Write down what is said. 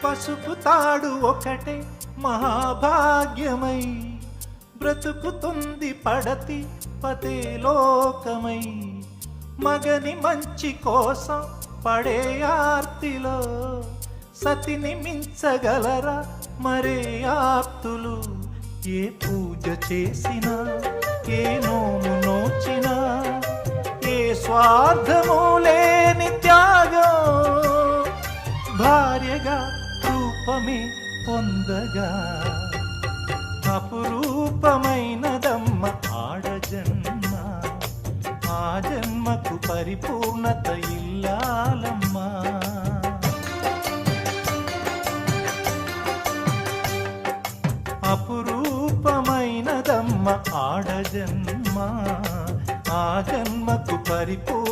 పసుపు తాడు ఒకటే మహాభాగ్యమై బ్రతుకుతుంది పడతి పతే లోకమై. మగని మంచి కోసం పడే ఆర్తిలో సతిని మించగలరా మరే ఆప్తులు. ఏ పూజ చేసినా ఏ నోము నోచినా ఏ స్వార్థము లేని త్యాగం భార్యగా రూపమే పొందగా. అపురూపమైనదమ్మ ఆడజన్మ, ఆ జన్మకు పరిపూర్ణత ఇల్లాలమ్మా. అపురూపమైనదమ్మ ఆడజన్మ, ఆ జన్మకు పరిపూర్ణ